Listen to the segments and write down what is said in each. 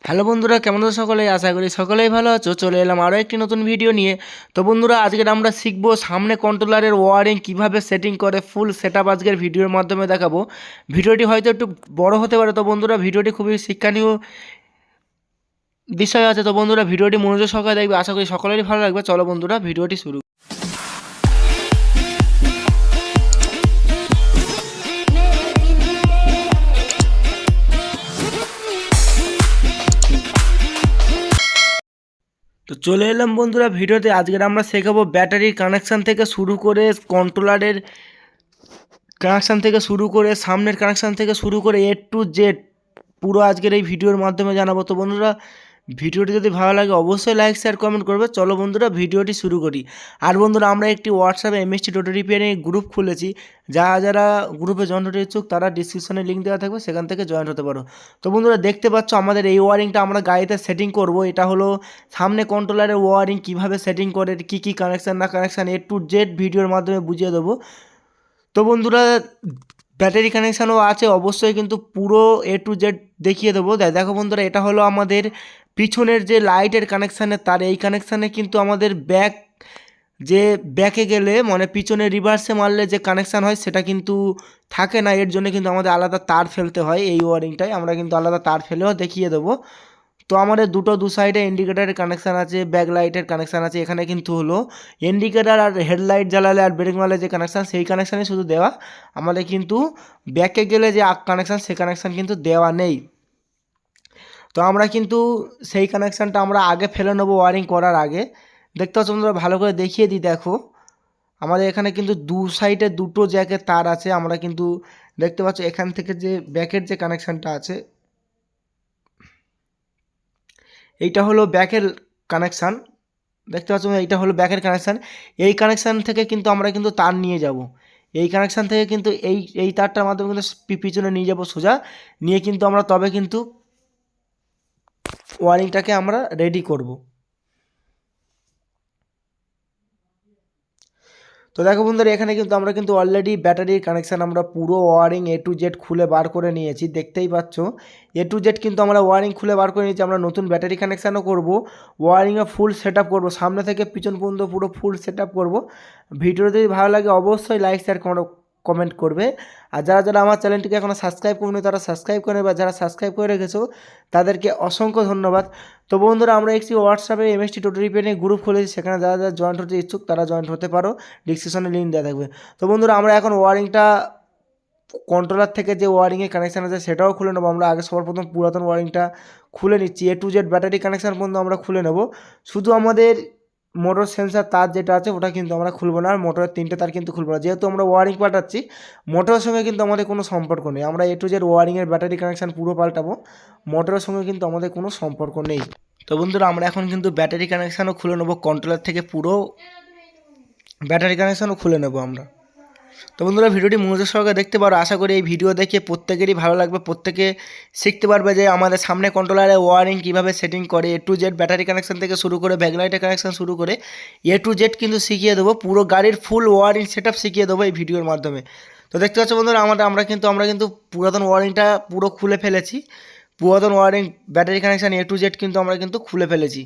Hello বন্ধুরা, কেমন আছো সকলে? আশা করি সকলেই ভালো আছো। চলে এলাম আরও একটি নতুন ভিডিও নিয়ে। তো বন্ধুরা, আজকের আমরা শিখবো সামনে কন্ট্রোলারের ওয়ারিং কিভাবে সেটিং করে ফুল সেটআপ আজকের ভিডিওর মাধ্যমে দেখাবো। ভিডিওটি হয়তো একটু বড় হতে পারে, তো বন্ধুরা ভিডিওটি খুবই শিক্ষণীয় বিষয় আছে। তো বন্ধুরা ভিডিওটি মনোযোগ সহকারে দেখবে, আশা করি সকলেরই ভালো লাগবে। চলো বন্ধুরা ভিডিওটি শুরু। তো চলে এলাম বন্ধুরা ভিডিওতে। আজকের আমরা শেখাবো ব্যাটারির কানেকশান থেকে শুরু করে কন্ট্রোলারের কানেকশান থেকে শুরু করে সামনের কানেকশান থেকে শুরু করে এ টু জেড পুরো আজকের এই ভিডিওর মাধ্যমে জানাবো। তো বন্ধুরা ভিডিওটি যদি ভালো লাগে অবশ্যই লাইক শেয়ার কমেন্ট করবে। চলো বন্ধুরা ভিডিওটি শুরু করি। আর বন্ধুরা আমরা একটি হোয়াটসঅ্যাপে এমএসটি টোটো রিপেয়ারিং গ্রুপ খুলেছি। যারা গ্রুপে জয়েন হতে ইচ্ছুক তারা ডিসক্রিপশনে লিঙ্ক দেওয়া থাকবে, সেখান থেকে জয়েন হতে পারো। তো বন্ধুরা দেখতে পাচ্ছ আমাদের এই ওয়ারিংটা আমরা গাড়িতে সেটিং করব। এটা হলো সামনে কন্ট্রোলারের ওয়ারিং কিভাবে সেটিং করে, কি কানেকশান না কানেকশান এ টু জেড ভিডিওর মাধ্যমে বুঝিয়ে দেবো। তো বন্ধুরা ব্যাটারি কানেকশানও আছে অবশ্যই, কিন্তু পুরো এ টু জেড দেখিয়ে দেবো। দেখো বন্ধুরা, এটা হলো আমাদের পিছনের যে লাইটের কানেকশানের তার। এই কানেকশানে কিন্তু আমাদের ব্যাকে গেলে মানে পিছনে রিভার্সে মারলে যে কানেকশান হয় সেটা কিন্তু থাকে না। এর জন্য কিন্তু আমাদের আলাদা তার ফেলতে হয়। এই ওয়ারিংটাই আমরা কিন্তু আলাদা তার ফেলেও দেখিয়ে দেবো। তো আমাদের দু সাইডে ইন্ডিকেটারের কানেকশান আছে, ব্যাক লাইটের কানেকশান আছে। এখানে কিন্তু হলো ইন্ডিকেটার আর হেডলাইট জ্বালালে আর ব্রেক মারলে যে কানেকশান সেই কানেকশানই শুধু দেওয়া। আমাদের কিন্তু ব্যাকে গেলে যে কানেকশান সেই কানেকশান কিন্তু দেওয়া নেই। তো আমরা কিন্তু সেই কানেকশানটা আমরা আগে ফেলে নেবো ওয়ারিং করার আগে। দেখতে পাচ্ছ বন্ধুরা, ভালো করে দেখিয়ে দিই। দেখো আমাদের এখানে কিন্তু দু সাইডে দুটো জ্যাকের তার আছে। আমরা কিন্তু দেখতে পাচ্ছ এখান থেকে যে ব্যাকের যে কানেকশানটা আছে এইটা হলো ব্যাকের কানেকশান। দেখতে পাচ্ছ এইটা হলো ব্যাকের কানেকশান। এই কানেকশান থেকে কিন্তু আমরা কিন্তু তার নিয়ে যাব। এই কানেকশান থেকে কিন্তু এই তারটার মাধ্যমে কিন্তু পিছনে নিয়ে যাব সোজা, নিয়ে কিন্তু আমরা তবে কিন্তু ওয়ারিংটাকে আমরা রেডি করব। তো দেখো বন্ধুরা, এখানে কিন্তু আমরা কিন্তু অলরেডি ব্যাটারির কানেকশান আমরা পুরো ওয়ারিং এ টু জেড খুলে বার করে নিয়েছি। দেখতেই পাচ্ছ এ টু জেড কিন্তু আমরা ওয়ারিং খুলে বার করে নিয়েছি। আমরা নতুন ব্যাটারি কানেকশানও করব, ওয়ারিংয়ে ফুল সেট আপ করবো, সামনে থেকে পিছন পর্যন্ত পুরো ফুল সেট আপ করবো। ভিডিও যদি ভালো লাগে অবশ্যই লাইক শেয়ার কমেন্ট করবে। আর যারা আমার চ্যানেলটিকে এখনও সাবস্ক্রাইব করবে তারা সাবস্ক্রাইব করে, বা যারা সাবস্ক্রাইব করে রেখেছো তাদেরকে অসংখ্য ধন্যবাদ। তো বন্ধুরা আমরা একটি হোয়াটসঅ্যাপে এমএসটি টোটো রিপেয়ারিং গ্রুপ খুলেছি, সেখানে যারা জয়েন্ট হতে ইচ্ছুক তারা জয়েন্ট হতে পারো, ডিসক্রিপশনে লিঙ্ক দেওয়া থাকবে। তো বন্ধুরা আমরা এখন ওয়ারিংটা কন্ট্রোলার থেকে যে ওয়ারিংয়ের কানেকশান আছে সেটাও খুলে নেবো। আমরা আগে সবার প্রথম পুরাতন ওয়ারিংটা খুলে নিচ্ছি। এ টু জেড ব্যাটারি কানেকশান পর্যন্ত আমরা খুলে নেব। শুধু আমাদের মোটর সেন্সার তার যেটা আছে ওটা কিন্তু আমরা খুলবো না, আর মোটরের 3টে তার কিন্তু খুলবো না। যেহেতু আমরা ওয়ারিং পাল্টাচ্ছি, মোটরের সঙ্গে কিন্তু আমাদের কোনো সম্পর্ক নেই। আমরা এ টু জেড ওয়ারিংয়ের ব্যাটারি কানেকশান পুরো পাল্টাবো, মোটরের সঙ্গে কিন্তু আমাদের কোনো সম্পর্ক নেই। তো বন্ধুরা আমরা এখন কিন্তু ব্যাটারি কানেকশানও খুলে নেবো, কন্ট্রোলার থেকে পুরো ব্যাটারি কানেকশানও খুলে নেবো আমরা। তো বন্ধুরা ভিডিওটি মনোযোগ সহকারে দেখতে পারো। আশা করি এই ভিডিও দেখে প্রত্যেকেরই ভালো লাগবে, প্রত্যেকে শিখতে পারবে যে আমাদের সামনে কন্ট্রোলারে ওয়ারিং কীভাবে সেটিং করে। এ টু জেড ব্যাটারি কানেকশান থেকে শুরু করে ব্যাকলাইটের কানেকশান শুরু করে এ টু জেড কিন্তু শিখিয়ে দেবো। পুরো গাড়ির ফুল ওয়ারিং সেট আপ শিখিয়ে দেবো এই ভিডিওর মাধ্যমে। তো দেখতে পাচ্ছ বন্ধুরা আমরা কিন্তু পুরাতন ওয়ারিংটা পুরো খুলে ফেলেছি। পুরাতন wiring battery connection A to Z কিন্তু আমরা কিন্তু খুলে ফেলেছি।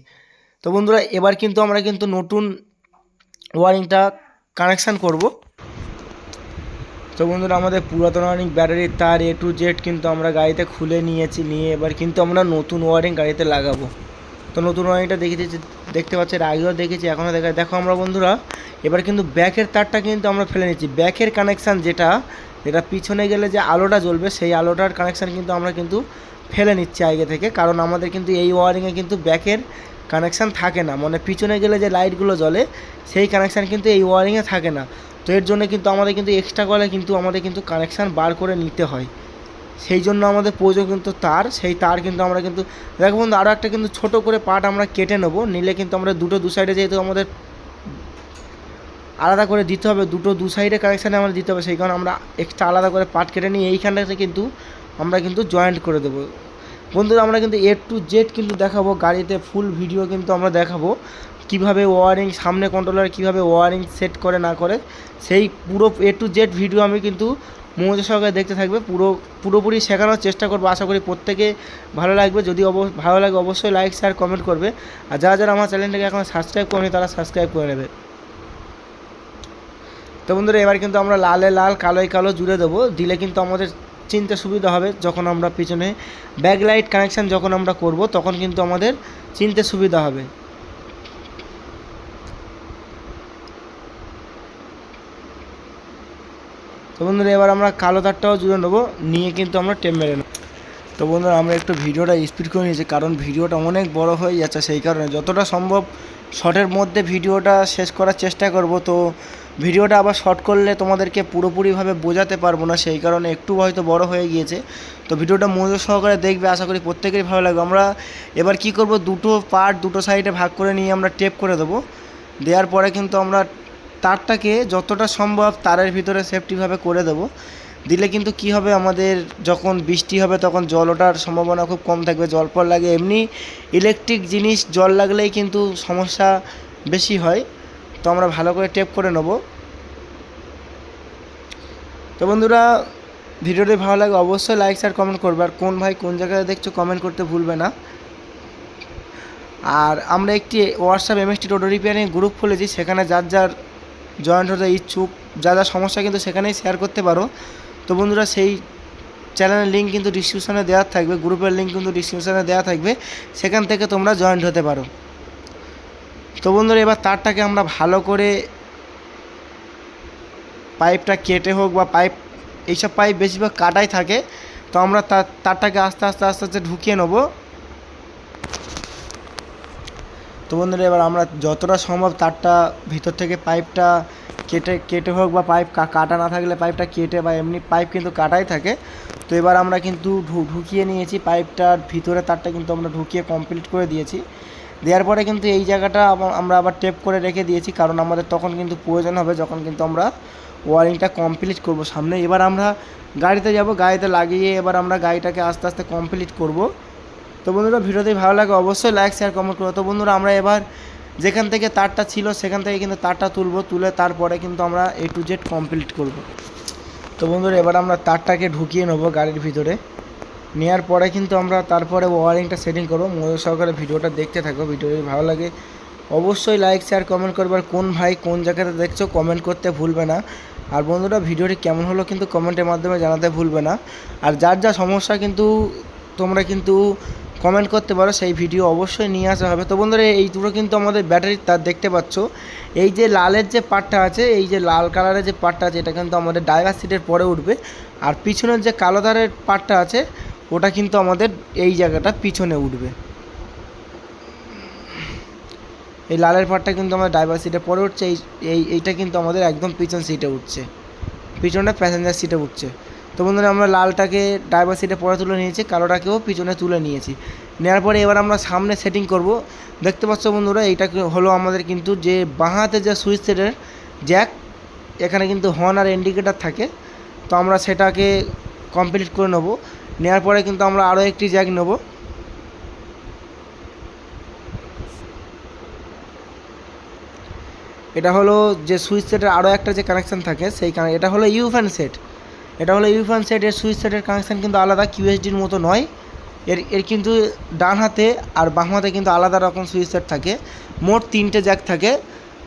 তো বন্ধুরা এবার কিন্তু আমরা কিন্তু নতুন ওয়ারিংটা কানেকশান করব। তো বন্ধুরা আমাদের পুরাতন ওয়ারিং ব্যাটারির তার এ টু জেড কিন্তু আমরা গাড়িতে খুলে নিয়েছি, নিয়ে এবার কিন্তু আমরা নতুন ওয়ারিং গাড়িতে লাগাবো। তো নতুন ওয়ারিংটা দেখতে পাচ্ছি, এর আগেও দেখেছি এখনও দেখো আমরা বন্ধুরা এবার কিন্তু ব্যাকের তারটা কিন্তু আমরা ফেলে নিচ্ছি। ব্যাকের কানেকশান যেটা পিছনে গেলে যে আলোটা জ্বলবে সেই আলোটার কানেকশান কিন্তু আমরা কিন্তু ফেলে নিচ্ছি আগে থেকে, কারণ আমাদের কিন্তু এই ওয়ারিংয়ে কিন্তু ব্যাকের কানেকশান থাকে না। মানে পিছনে গেলে যে লাইটগুলো জ্বলে সেই কানেকশান কিন্তু এই ওয়ারিংয়ে থাকে না। তো এর জন্য কিন্তু আমাদের কিন্তু এক্সট্রা করে কিন্তু আমাদের কিন্তু কানেকশান বার করে নিতে হয়। সেই জন্য আমাদের প্রয়োজন কিন্তু তার, সেই তার কিন্তু আমরা কিন্তু দেখো বন্ধু আরও একটা কিন্তু ছোটো করে পার্ট আমরা কেটে নেবো। নিলে কিন্তু আমরা দু সাইডে যেহেতু আমাদের আলাদা করে দিতে হবে, দু সাইডে কানেকশানে আমরা দিতে হবে, সেই কারণে আমরা এক্সট্রা আলাদা করে পার্ট কেটে নিয়ে এইখানটাতে কিন্তু আমরা কিন্তু জয়েন্ট করে দেবো। বন্ধুরা আমরা কিন্তু এ টু জেড কিন্তু দেখাবো গাড়িতে, ফুল ভিডিও কিন্তু আমরা দেখাবো। কিভাবে ওয়ারিং, সামনে কন্ট্রোলার কিভাবে ওয়ারিং সেট করে না করে, সেই পুরো A to Z ভিডিও আমি কিন্তু মনোযোগ সহকারে দেখতে থাকবে। পুরোপুরি শেখানোর চেষ্টা করবো। আশা করি প্রত্যেকে ভালো লাগবে। যদি ভালো লাগে অবশ্যই লাইক, শেয়ার, কমেন্ট করবে। আর যারা আমার চ্যানেলটাকে এখন সাবস্ক্রাইব করেনি তারা সাবস্ক্রাইব করে নেবে। তো বন্ধুরা এবার কিন্তু আমরা লালে লাল, কালোয় কালো জুড়ে দেবো। দিলে কিন্তু আমাদের চিনতে সুবিধা হবে। যখন আমরা পিছনে ব্যাকলাইট কানেকশান যখন আমরা করব তখন কিন্তু আমাদের চিনতে সুবিধা হবে। তো বন্ধুরা এবার আমরা কালো তারটাও জুড়ে নেবো, নিয়ে কিন্তু আমরা টেপ মেরে নেব। তো বন্ধুরা আমরা একটু ভিডিওটা স্পিড করে নিয়েছি, কারণ ভিডিওটা অনেক বড় হয়ে যাচ্ছে। সেই কারণে যতটা সম্ভব শর্টের মধ্যে ভিডিওটা শেষ করার চেষ্টা করব। তো ভিডিওটা আবার শর্ট করলে তোমাদেরকে পুরোপুরিভাবে বোঝাতে পারবো না, সেই কারণে একটু হয়তো বড় হয়ে গিয়েছে। তো ভিডিওটা মনোযোগ সহকারে দেখবে, আশা করি প্রত্যেকেরই ভালো লাগবে। আমরা এবার কি করব, দুটো পার্ট দুটো সাইডে ভাগ করে নিয়ে আমরা টেপ করে দেবো। দেওয়ার পরে কিন্তু আমরা তারটাকে যতটা সম্ভব তারের ভিতরে সেফটিভাবে করে দেবো। দিলে কিন্তু কি হবে, আমাদের যখন বৃষ্টি হবে তখন জল ওঠার সম্ভাবনা খুব কম থাকবে। জল পর লাগে, এমনি ইলেকট্রিক জিনিস জল লাগলেই কিন্তু সমস্যা বেশি হয়। তো আমরা ভালো করে টেপ করে নেব। তো বন্ধুরা ভিডিওটি ভালো লাগে অবশ্যই লাইক, শেয়ার, কমেন্ট করবে। আর কোন ভাই কোন জায়গায় দেখছো কমেন্ট করতে ভুলবে না। আর আমরা একটি হোয়াটসঅ্যাপ MST টোটো রিপেয়ারিং গ্রুপ খুলেছি, সেখানে যার জয়েন্ট হতে ইচ্ছুক, যা সমস্যা কিন্তু সেখানেই শেয়ার করতে পারো। তো বন্ধুরা সেই চ্যানেলের লিঙ্ক কিন্তু ডিসক্রিপশনে দেওয়া থাকবে, গ্রুপের লিঙ্ক কিন্তু ডিসক্রিপশনে দেওয়া থাকবে, সেখান থেকে তোমরা জয়েন্ট হতে পারো। তো বন্ধুরা এবার তারটাকে আমরা ভালো করে পাইপটা কেটে হোক বা এইসব পাইপ বেশিরভাগ কাটাই থাকে। তো আমরা তারটাকে আস্তে আস্তে ঢুকিয়ে নেব। তো বন্ধুরা এবার আমরা যতটা সম্ভব তারটা ভিতর থেকে পাইপটা কেটে হোক বা পাইপ কাটা না থাকলে পাইপটা কেটে, বা এমনি পাইপ কিন্তু কাটাই থাকে। তো এবার আমরা কিন্তু ঢুকিয়ে নিয়েছি পাইপটার ভিতরে, তারটা কিন্তু আমরা ঢুকিয়ে কমপ্লিট করে দিয়েছি। দেওয়ার পরে কিন্তু এই জায়গাটা আমরা আবার টেপ করে রেখে দিয়েছি, কারণ আমাদের তখন কিন্তু প্রয়োজন হবে যখন কিন্তু আমরা ওয়ারিংটা কমপ্লিট করব সামনে। এবার আমরা গাড়িতে যাব, গাড়িতে লাগিয়ে এবার আমরা গাড়িটাকে আস্তে আস্তে কমপ্লিট করব। তো বন্ধুরা ভিডিওটি ভালো লাগে অবশ্যই লাইক, শেয়ার, কমেন্ট করো। তো বন্ধুরা আমরা এবার যেখান থেকে তারটা ছিল সেখান থেকে কিন্তু তারটা তুলে তারপরে কিন্তু আমরা A to Z কমপ্লিট করব। তো বন্ধুরা এবার আমরা তারটাকে ঢুকিয়ে নেবো গাড়ির ভিতরে। নেওয়ার পরে কিন্তু আমরা তারপরে ওয়ারিংটা সেটিং করবো। মনোযোগ সহকারে ভিডিওটা দেখতে থাকো। ভিডিওটি ভালো লাগে অবশ্যই লাইক, শেয়ার, কমেন্ট করবে। আর কোন ভাই কোন জায়গাতে দেখছো কমেন্ট করতে ভুলবে না। আর বন্ধুরা ভিডিওটি কেমন হলো কিন্তু কমেন্টের মাধ্যমে জানাতে ভুলবে না। আর যার সমস্যা কিন্তু তোমরা কিন্তু কমেন্ট করতে পারো, সেই ভিডিও অবশ্যই নিয়ে আসা হবে। তো বন্ধুরা এই দুটো কিন্তু আমাদের ব্যাটারির তার দেখতে পাচ্ছ। এই যে লালের যে পার্টটা আছে, এই যে লাল কালারের যে পার্টটা আছে, এটা কিন্তু আমাদের ড্রাইভার সিটের পরে উঠবে। আর পিছনের যে কালো তারের পার্টটা আছে ওটা কিন্তু আমাদের এই জায়গাটা পিছনে উঠবে। এই লালের পার্টটা কিন্তু আমাদের ড্রাইভার সিটের পরে উঠছে, এইটা কিন্তু আমাদের একদম পিছন সিটে উঠছে, পিছনে প্যাসেঞ্জার সিটে উঠছে। তো বন্ধুরা আমরা লালটাকে ড্রাইভার সিটে পরে তুলে নিয়েছি, কালোটাকেও পিছনে তুলে নিয়েছি। নেওয়ার পরে এবার আমরা সামনে সেটিং করব। দেখতে পাচ্ছ বন্ধুরা এইটা হলো আমাদের কিন্তু যে বাঁ হাতে যে সুইচ সেটের জ্যাক, এখানে কিন্তু হর্ন আর ইন্ডিকেটার থাকে। তো আমরা সেটাকে কমপ্লিট করে নেব। নেওয়ার পরে কিন্তু আমরা আরও একটি জ্যাক নেব। এটা হলো যে সুইচ সেটের আরও একটা যে কানেকশান থাকে সেই এটা হলো ইউফ্যান সেট। এটা হলো ইউফ্যান সেট। এর সুইচ সেটের কানেকশান কিন্তু আলাদা, QSDর মতো নয়। এর কিন্তু ডান হাতে আর বাম হাতে কিন্তু আলাদা রকম সুইচ সেট থাকে। মোট 3টে জ্যাক থাকে।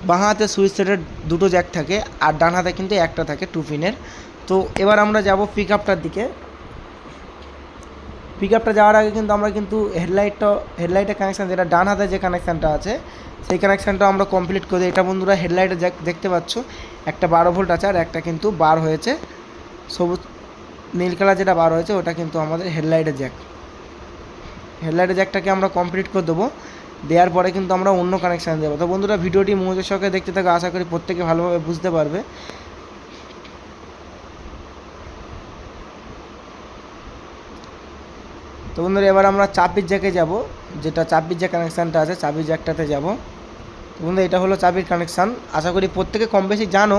বাঁ হাতে সুইচ সেটের 2টো জ্যাক থাকে, আর ডান হাতে কিন্তু একটা থাকে 2 পিনের। তো এবার আমরা যাব পিক আপটার দিকে। পিক আপটা যাওয়ার আগে কিন্তু আমরা কিন্তু হেডলাইটের কানেকশান, যেটা ডান হাতে যে কানেকশানটা আছে সেই কানেকশানটা আমরা কমপ্লিট করে দিই। এটা বন্ধুরা হেডলাইটের জ্যাক দেখতে পাচ্ছ, একটা 12 ভোল্ট আছে আর একটা কিন্তু বার হয়েছে সবুজ নীল কালার, যেটা বার হয়েছে ওটা কিন্তু আমাদের হেডলাইটের জ্যাক। হেডলাইটের জ্যাকটাকে আমরা কমপ্লিট করে দেবো। দেওয়ার পরে কিন্তু আমরা অন্য কানেকশান দেবো। তো বন্ধুরা ভিডিওটি মনোযোগ সহকারে দেখতে থাকো, আশা করি প্রত্যেকে ভালোভাবে বুঝতে পারবে। তো বন্ধুরা এবার আমরা চাবির জ্যাকে যাব, যেটা চাবির যে কানেকশানটা আছে চাবির জ্যাকটাতে যাব। তো বন্ধুরা এটা হলো চাবির কানেকশান। আশা করি প্রত্যেকে কম বেশি জানো,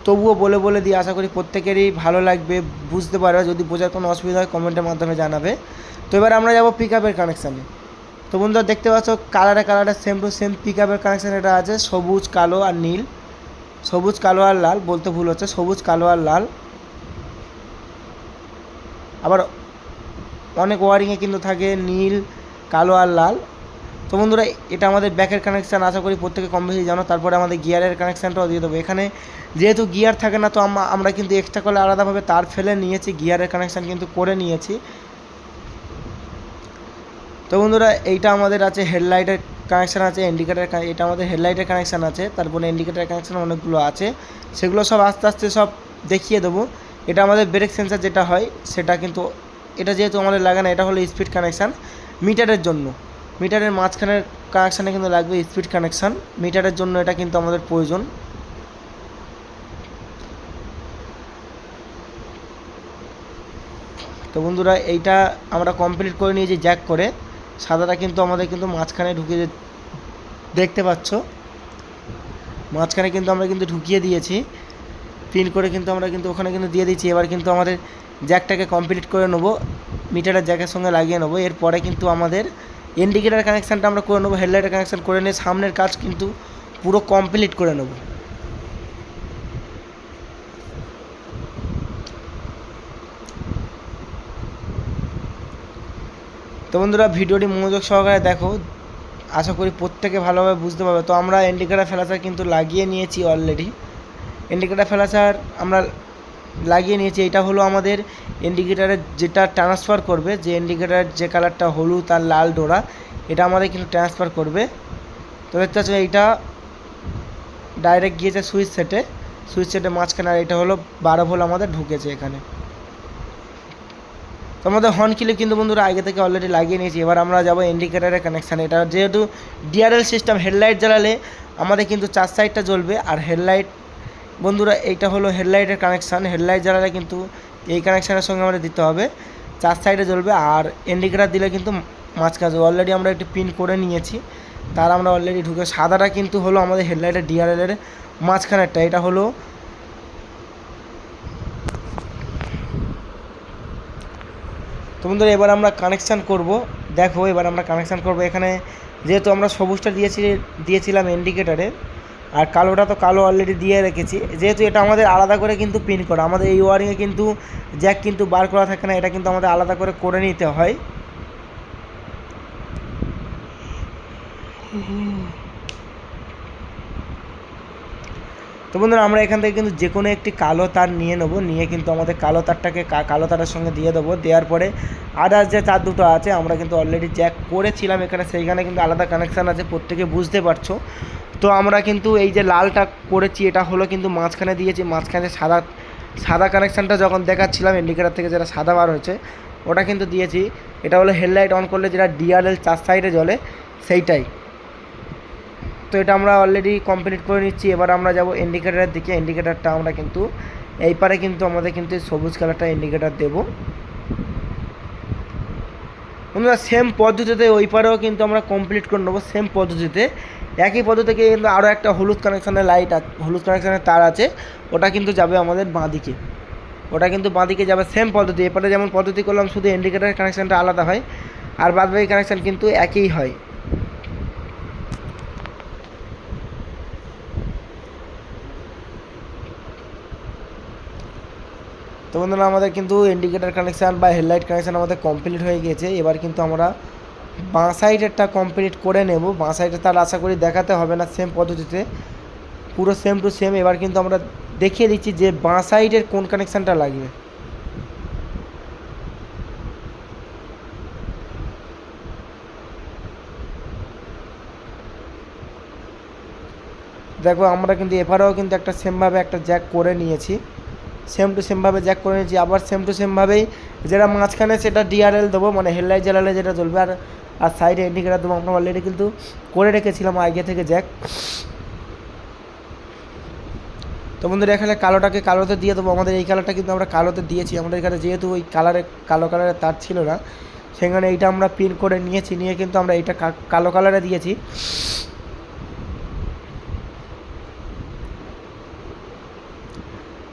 তবুও বলে দিয়ে আশা করি প্রত্যেকেরই ভালো লাগবে, বুঝতে পারবে। যদি বোঝার কোনো অসুবিধা হয় কমেন্টের মাধ্যমে জানাবে। তো এবার আমরা যাব পিক আপের কানেকশানে। তো বন্ধুরা দেখতে পাচ্ছ কালারে সেম টু সেম পিক আপের কানেকশান এটা আছে, সবুজ কালো আর নীল, সবুজ কালো আর লাল, বলতে ভুল হচ্ছে, সবুজ কালো আর লাল। আবার অনেক ওয়ারিংয়ে কিন্তু থাকে নীল কালো আর লাল। তো বন্ধুরা এটা আমাদের ব্যাকের কানেকশান, আশা করি প্রত্যেকে কম বেশি জানো। তারপরে আমাদের গিয়ারের কানেকশানটাও দিয়ে দেবো। এখানে যেহেতু গিয়ার থাকে না, তো আমরা কিন্তু এক্সট্রা করে আলাদাভাবে তার ফেলে নিয়েছি, গিয়ারের কানেকশান কিন্তু করে নিয়েছি। তো বন্ধুরা এইটা আমাদের আছে হেডলাইটের কানেকশান আছে, ইন্ডিকেটার, এটা আমাদের হেডলাইটের কানেকশান আছে, তারপরে ইন্ডিকেটারের কানেকশান অনেকগুলো আছে, সেগুলো সব আস্তে আস্তে সব দেখিয়ে দেবো। এটা আমাদের ব্রেক সেন্সার যেটা হয় সেটা কিন্তু, এটা যেহেতু আমাদের লাগে না, এটা হলো স্পিড কানেকশান মিটারের জন্য, মিটারের মাঝখানের কানেকশানে কিন্তু লাগবে স্পিড কানেকশান, মিটারের জন্য এটা কিন্তু আমাদের প্রয়োজন। তো বন্ধুরা এইটা আমরা কমপ্লিট করে নিয়েছি জ্যাক করে, সাদাটা কিন্তু আমাদের কিন্তু মাঝখানে ঢুকিয়ে দেখতে পাচ্ছ, মাঝখানে কিন্তু আমরা কিন্তু ঢুকিয়ে দিয়েছি, পিন করে কিন্তু আমরা কিন্তু ওখানে কিন্তু দিয়ে দিচ্ছি। এবার কিন্তু আমাদের জ্যাকটাকে কমপ্লিট করে নেবো, মিটারের জ্যাকের সঙ্গে লাগিয়ে নেবো। এরপরে কিন্তু আমাদের ইন্ডিকেটার কানেকশানটা আমরা করে নেবো, হেডলাইটের কানেকশান করে নিয়ে সামনের কাজ কিন্তু পুরো কমপ্লিট করে নেবো। তো বন্ধুরা ভিডিওটি মনোযোগ সহকারে দেখো, আশা করি প্রত্যেকে ভালোভাবে বুঝতে পারবে। তো আমরা ইন্ডিকেটার ফ্ল্যাশার কিন্তু লাগিয়ে নিয়েছি অলরেডি, ইন্ডিকেটার ফ্ল্যাশার আমরা লাগিয়ে নিয়েছি। এটা হলো আমাদের ইন্ডিকেটারের যেটা ট্রান্সফার করবে, যে ইন্ডিকেটারের যে কালারটা হলুদ আর লাল ডোরা, এটা আমাদের কিন্তু ট্রান্সফার করবে। তো দেখতে পাচ্ছ এইটা ডাইরেক্ট গিয়েছে সুইচ সেটে মাঝখানে, আর এটা হলো 12 ভোল্ট আমাদের ঢুকেছে এখানে। তো আমাদের হর্ন ক্লিপ কিন্তু বন্ধুরা আগে থেকে অলরেডি লাগিয়ে নিয়েছি। এবার আমরা যাবো ইন্ডিকেটারের কানেকশান। এটা যেহেতু ডিআরএল সিস্টেম, হেডলাইট জ্বালালে আমাদের কিন্তু 4 সাইডটা জ্বলবে, আর হেডলাইট বন্ধুরা এইটা হলো হেডলাইটের কানেকশান, হেডলাইট জ্বালালে কিন্তু এই কানেকশানের সঙ্গে আমাদের দিতে হবে, 4 সাইডে জ্বলবে। আর ইন্ডিকেটার দিলে কিন্তু মাঝখানে অলরেডি আমরা একটি পিন করে নিয়েছি, তার আমরা অলরেডি ঢুকে, সাদাটা কিন্তু হলো আমাদের হেডলাইটের ডিআরএলের মাঝখানেরটা, এটা হলো। তো বন্ধুরা এবার আমরা কানেকশান করব, দেখো এবার আমরা কানেকশান করব। এখানে যেহেতু আমরা সবুজটা দিয়েছিলাম ইন্ডিকেটারে, আর কালোটা তো কালো অলরেডি দিয়ে রেখেছি, যেহেতু এটা আমাদের আলাদা করে কিন্তু পিন করা, আমাদের এই ওয়ারিংয়ে কিন্তু জ্যাক কিন্তু বার করা থাকে না, এটা কিন্তু আমাদের আলাদা করে নিতে হয়। তো বন্ধুরা আমরা এখান থেকে কিন্তু যে কোনো একটি কালো তার নিয়ে নেবো, নিয়ে কিন্তু আমাদের কালো তারটাকে কালো তারের সঙ্গে দিয়ে দেবো। দেওয়ার পরে আদার্স যে তার দুটো আছে আমরা কিন্তু অলরেডি জ্যাক করেছিলাম এখানে, সেইখানে কিন্তু আলাদা কানেকশান আছে, প্রত্যেকে বুঝতে পারছো। তো আমরা কিন্তু এই যে লালটা করেছি, এটা হলো কিন্তু মাঝখানে দিয়েছি, মাঝখানে সাদা কানেকশানটা যখন দেখাচ্ছিলাম ইন্ডিকেটার থেকে যেটা সাদা বার হয়েছে ওটা কিন্তু দিয়েছি। এটা হলো হেডলাইট অন করলে যেটা ডিআরএল 4 সাইডে জ্বলে সেইটাই। তো এটা আমরা অলরেডি কমপ্লিট করে নিচ্ছি। এবার আমরা যাব ইন্ডিকেটারের দিকে, ইন্ডিকেটারটা আমরা কিন্তু এই পারে কিন্তু আমাদের কিন্তু সবুজ কালারটা ইন্ডিকেটার দেবো। আমরা সেম পদ্ধতিতে ওই পারেও কিন্তু আমরা কমপ্লিট করে নেবো, সেম পদ্ধতিতে, একই পদ্ধতিতে কিন্তু আরও একটা হলুদ কানেকশানের হলুদ কানেকশানের তার আছে, ওটা কিন্তু যাবে আমাদের বাঁদিকে, ওটা কিন্তু বাঁদিকে যাবে সেম পদ্ধতি। এপারে যেমন পদ্ধতি করলাম, শুধু ইন্ডিকেটারের কানেকশানটা আলাদা হয়, আর বাদবাকি কানেকশান কিন্তু একই হয়। তো বন্ধুরা আমাদের কিন্তু ইন্ডিকেটার কানেকশান বা হেডলাইট কানেকশান আমাদের কমপ্লিট হয়ে গিয়েছে। এবার কিন্তু আমরা বাঁ সাইডেরটা কমপ্লিট করে নেব, বাঁ সাইডে তার আশা করি দেখাতে হবে না, সেম পদ্ধতিতে পুরো সেম টু সেম। এবার কিন্তু আমরা দেখিয়ে দিচ্ছি যে বাঁ সাইডের কোন কানেকশানটা লাগবে। দেখো আমরা কিন্তু এবারেও কিন্তু একটা সেমভাবে একটা জ্যাক করে নিয়েছি, সেম টু সেমভাবে জ্যাক করে নিয়েছি। আবার সেম টু সেমভাবেই যেটা মাঝখানে সেটা ডিআরএল দেবো, মানে হেডলাইট জ্বালালে যেটা জ্বলবে, আর সাইডে ইন্ডিকেটার দেবো। আমরা অলরেডি কিন্তু করে রেখেছিলাম আগে থেকে জ্যাক। তো বন্ধুরা এখানে কালোটাকে কালোতে দিয়ে দেবো, আমাদের এই কালারটা কিন্তু আমরা কালোতে দিয়েছি, আমাদের এখানে যেহেতু ওই কালো কালারের তার ছিল না, সেখানে এইটা আমরা পিন করে নিয়েছি, নিয়ে কিন্তু আমরা এইটা কালো কালারে দিয়েছি।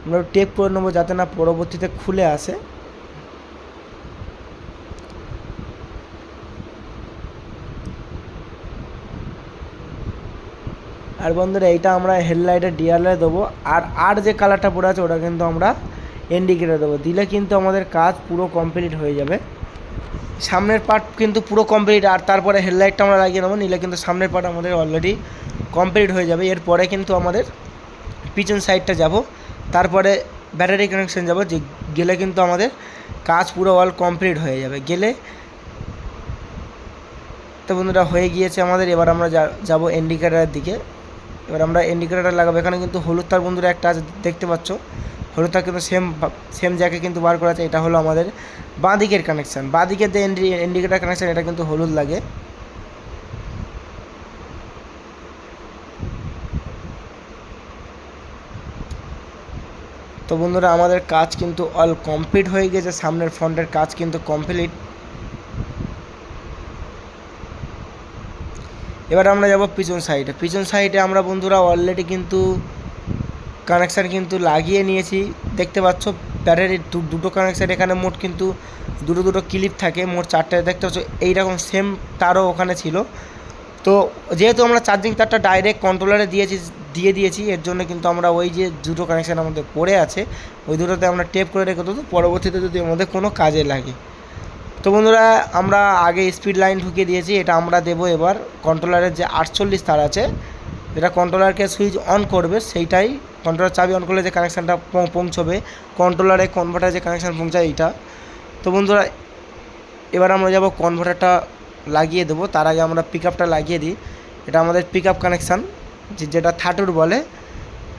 আমরা টেপ করে নেবো যাতে না পরবর্তীতে খুলে আসে। আর বন্ধুরা এইটা আমরা হেডলাইটের ডিআরএলে দেবো। আর যে কালারটা পড়ে আছে ওটা কিন্তু আমরা ইন্ডিকেটর দেবো, দিলে কিন্তু আমাদের কাজ পুরো কমপ্লিট হয়ে যাবে। সামনের পার্ট কিন্তু পুরো কমপ্লিট, আর তারপরে হেডলাইটটা আমরা লাগিয়ে নেবো, নিলে কিন্তু সামনের পার্ট আমাদের অলরেডি কমপ্লিট হয়ে যাবে। এরপরে কিন্তু আমাদের পিছন সাইডটা যাব, তারপরে ব্যাটারি কানেকশন যাব, যে গেলে কিন্তু আমাদের কাজ পুরো অল কমপ্লিট হয়ে যাবে। গেলে তো বন্ধুরা হয়ে গিয়েছে আমাদের। এবার আমরা যাব ইন্ডিকেটারের দিকে। এবার আমরা ইন্ডিকেটার লাগাবো। এখানে কিন্তু হলুদ তার বন্ধুরা একটা আছে, দেখতে পাচ্ছ হলুদ তার কিন্তু সেম জায়গায় কিন্তু বার করা আছে। এটা হলো আমাদের বাঁ দিকের কানেকশান, বাঁ দিকের যে ইন্ডিকেটার কানেকশান এটা কিন্তু হলুদ লাগে। তো বন্ধুরা আমাদের কাজ কিন্তু অল কমপ্লিট হয়ে গেছে, সামনের ফ্রন্টের কাজ কিন্তু কমপ্লিট। এবার আমরা যাব পিছন সাইডে। পিছন সাইডে আমরা বন্ধুরা অলরেডি কিন্তু কানেকশান কিন্তু লাগিয়ে নিয়েছি, দেখতে পাচ্ছ ব্যাটারির দুটো কানেকশান। এখানে মোট কিন্তু দুটো ক্লিপ থাকে, মোট 4টে দেখতে পাচ্ছ। এইরকম সেম তারও ওখানে ছিল। তো যেহেতু আমরা চার্জিং তারটা ডাইরেক্ট কন্ট্রোলারে দিয়ে দিয়েছি, এর জন্য কিন্তু আমরা ওই যে দুটো কানেকশান আমাদের পড়ে আছে ওই দুটোতে আমরা টেপ করে রেখে দেবো, পরবর্তীতে যদি আমাদের কোনো কাজে লাগে। তো বন্ধুরা আমরা আগে স্পিড লাইন ঢুকিয়ে দিয়েছি, এটা আমরা দেবো এবার কন্ট্রোলারের যে 48 তার আছে, যেটা কন্ট্রোলারকে সুইচ অন করবে, সেইটাই কন্ট্রোলার চাবি অন করলে যে কানেকশানটা পৌঁছবে, কন্ট্রোলারে কনভার্টার যে কানেকশান পৌঁছায় এইটা। তো বন্ধুরা এবার আমরা যাব কনভার্টারটা লাগিয়ে দেবো। তার আগে আমরা পিক আপটা লাগিয়ে দিই। এটা আমাদের পিক আপ কানেকশান, যেটা 32 বলে,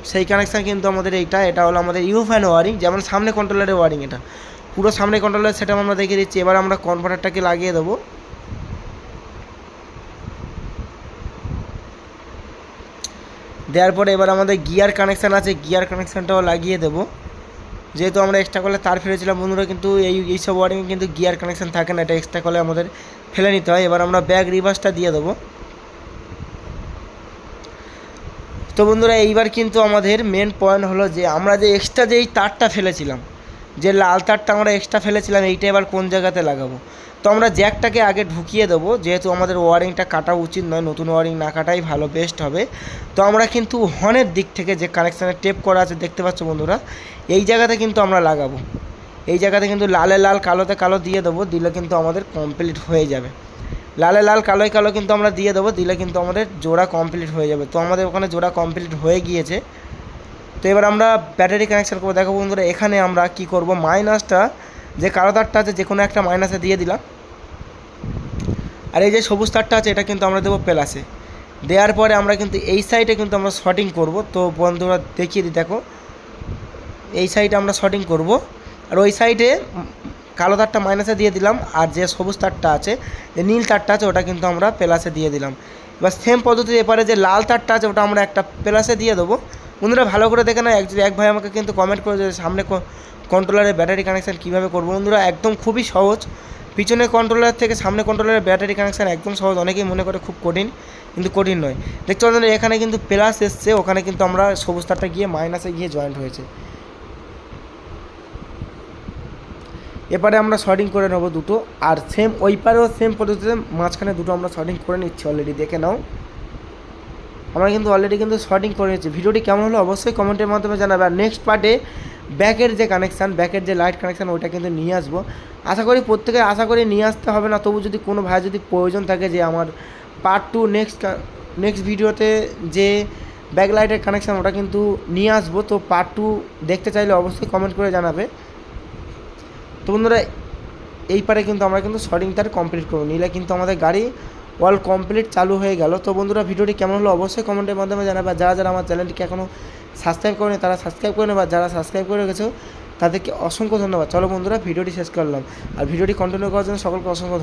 সেই কানেকশান কিন্তু আমাদের এটা হলো আমাদের ইউ ফ্যান ওয়ারিং, যেমন সামনে কন্ট্রোলারের ওয়ারিং, এটা পুরো সামনে কন্ট্রোলার সেটা আমরা দেখিয়ে দিচ্ছি। এবার আমরা কনভার্টারটাকে লাগিয়ে দেবো। দেওয়ার পরে এবার আমাদের গিয়ার কানেকশান আছে, গিয়ার কানেকশানটাও লাগিয়ে দেবো। যেহেতু আমরা এক্সট্রা কলে তার ফেলেছিলাম বন্ধুরা, কিন্তু এইসব ওয়ারিংয়ে কিন্তু গিয়ার কানেকশান থাকে না, এটা এক্সট্রা কলে আমাদের ফেলে নিতে হয়। এবার আমরা ব্যাক রিভার্সটা দিয়ে দেবো। তো বন্ধুরা এইবার কিন্তু আমাদের মেন পয়েন্ট হলো যে আমরা যে এক্সট্রা যেই তারটা ফেলেছিলাম, যে লাল তারটা আমরা এক্সট্রা ফেলেছিলাম, এইটা এবার কোন জায়গাতে লাগাবো। তো আমরা জ্যাকটাকে আগে ঢুকিয়ে দেবো, যেহেতু আমাদের ওয়ারিংটা কাটা উচিত নয়, নতুন ওয়ারিং না কাটাই ভালো, বেস্ট হবে। তো আমরা কিন্তু হর্নের দিক থেকে যে কানেকশানের টেপ করা আছে দেখতে পাচ্ছ বন্ধুরা, এই জায়গাতে কিন্তু আমরা লাগাবো। এই জায়গাতে কিন্তু লালে লাল কালোতে কালো দিয়ে দেবো, দিলে কিন্তু আমাদের কমপ্লিট হয়ে যাবে। লালে লাল কালোয় কালো কিন্তু আমরা দিয়ে দেবো, দিলে কিন্তু আমাদের জোড়া কমপ্লিট হয়ে যাবে। তো আমাদের ওখানে জোড়া কমপ্লিট হয়ে গিয়েছে। তো এবার আমরা ব্যাটারি কানেকশান করবো। দেখো বন্ধুরা এখানে আমরা কি করব, মাইনাসটা যে কালো তারটা আছে যে কোনো একটা মাইনাসে দিয়ে দিলাম, আর এই যে সবুজ তারটা আছে এটা কিন্তু আমরা দেবো প্লাসে। দেওয়ার পরে আমরা কিন্তু এই সাইডে কিন্তু আমরা শর্টিং করব। তো বন্ধুরা দেখিয়ে দিই, দেখো এই সাইডে আমরা শর্টিং করব, আর ওই সাইডে কালো তারটা মাইনাসে দিয়ে দিলাম, আর যে সবুজ তারটা আছে, যে নীল তারটা আছে, ওটা কিন্তু আমরা প্লাসে দিয়ে দিলাম। এবার সেম পদ্ধতিতে এপারে যে লাল তারটা আছে ওটা আমরা একটা প্লাসে দিয়ে দেবো। বন্ধুরা ভালো করে দেখে না, এক ভাই আমাকে কিন্তু কমেন্ট করে যে সামনে কন্ট্রোলারের ব্যাটারি কানেকশান কীভাবে করবো। বন্ধুরা একদম খুবই সহজ, পিছনের কন্ট্রোলার থেকে সামনে কন্ট্রোলারের ব্যাটারি কানেকশান একদম সহজ। অনেকেই মনে করে খুব কঠিন, কিন্তু কঠিন নয়। দেখতে পাচ্ছেন এখানে কিন্তু প্লাস এসছে, ওখানে কিন্তু আমরা সবুজ তারটা গিয়ে মাইনাসে গিয়ে জয়েন্ট হয়েছে। এবারে আমরা শর্টিং করে নেবো দুটো, আর সেম ওই পারেও সেম পদ্ধতিতে মাঝখানে দুটো আমরা শর্টিং করে নিচ্ছি। অলরেডি দেখে নাও, আমরা কিন্তু অলরেডি কিন্তু শর্টিং করে নিচ্ছি। ভিডিওটি কেমন হলো অবশ্যই কমেন্টের মাধ্যমে জানাবে। আর নেক্সট পার্টে ব্যাকের যে কানেকশান, ব্যাকের যে লাইট কানেকশান, ওইটা কিন্তু নিয়ে আসবো। আশা করি প্রত্যেকে নিয়ে আসতে হবে না, তবু যদি কোনো ভাই যদি প্রয়োজন থাকে যে আমার পার্ট 2 নেক্সট ভিডিওতে যে ব্যাক লাইটের কানেকশান ওটা কিন্তু নিয়ে আসবো। তো পার্ট 2 দেখতে চাইলে অবশ্যই কমেন্ট করে জানাবে। তো বন্ধুরা এই পারে কিন্তু আমরা কিন্তু শর্টিং তার কমপ্লিট করবো, নিলে কিন্তু আমাদের গাড়ি অল কমপ্লিট চালু হয়ে গেল। তো বন্ধুরা ভিডিওটি কেমন হলো অবশ্যই কমেন্টের মাধ্যমে জানাবে। যারা আমার চ্যানেলটিকে এখনও সাবস্ক্রাইব করেনি তারা সাবস্ক্রাইব করে নেবে, যারা সাবস্ক্রাইব করে রেখেছো তাদেরকে অসংখ্য ধন্যবাদ। চলো বন্ধুরা ভিডিওটি শেষ করলাম, আর ভিডিওটি কন্টিনিউ করার জন্য সকলকে অসংখ্য